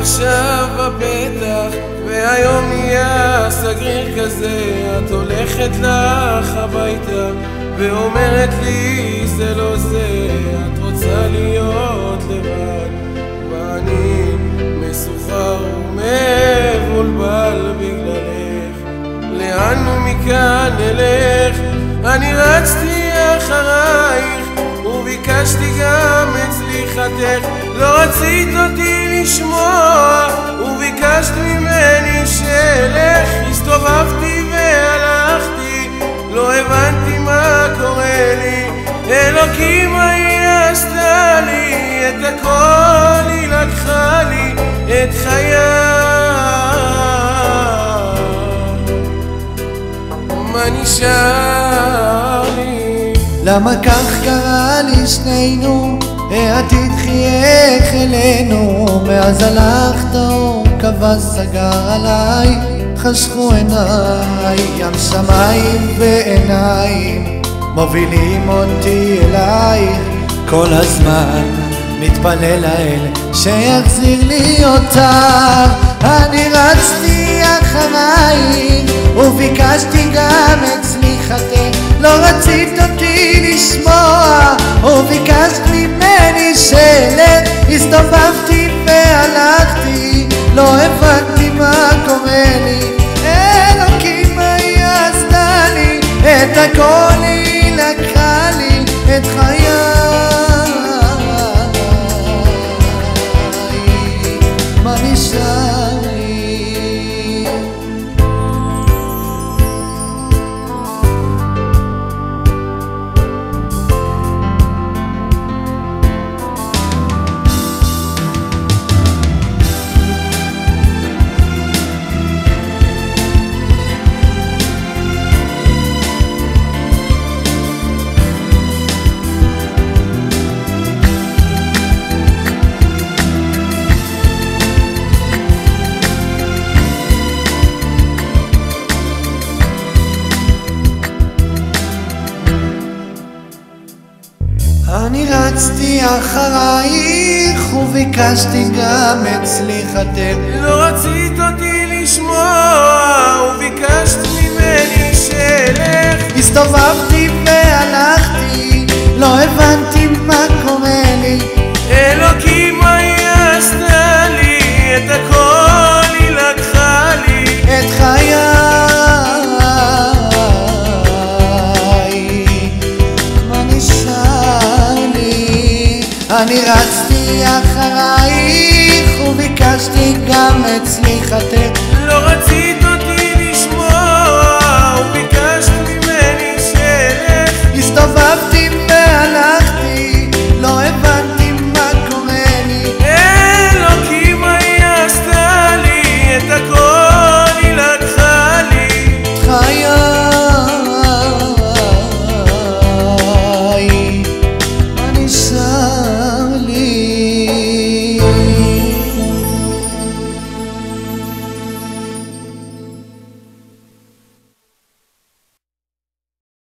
עכשיו בפתח, והיום נהיה סגריר כזה. את הולכת לך הביתה ואומרת לי זה לא זה, את רוצה להיות לבד, ואני מסוחר ומבולבל בגללך. לאן ומכאן נלך? אני רצתי אחרייך וביקשתי גם את סליחתך. לא רצית אותי לשמוע וביקשת ממני שלך. הסתובבתי והלכתי, לא הבנתי מה קורה לי. אלוקים מה היא עשתה לי? את הכל היא לקחה לי, את חיי. מה נשאר לי? למה כך קרה לי שנינו? העתיד חייך אלינו. מאז הלכת אור קבע סגר עליי, חשכו עיניי. ים שמיים ועיניים מובילים אותי אלייך. כל הזמן מתפלל לאל שיחזיר לי אותך. אני רצתי אחרייך וביקשתי גם את סליחתך. לא רצית אותי לשמוע וביקשת ממני שלך. הסתובבתי והלכתי, לא הבנתי מה קורה לי. אלוקים מה היא עשתה לי? את הכל היא לקחה לי, את חיי. מה נשאר לי? אני רצתי אחרייך וביקשתי גם את סליחתך. לא רצית אותי לשמוע וביקשת ממני שלך. הסתובבתי והלכתי, לא הבנתי מה קורה לי. אלוקים מה היא עשתה לי? את הכל היא לקחה לי, את חיי. אני רצתי אחרייך וביקשתי גם את סליחתך. לא רציתי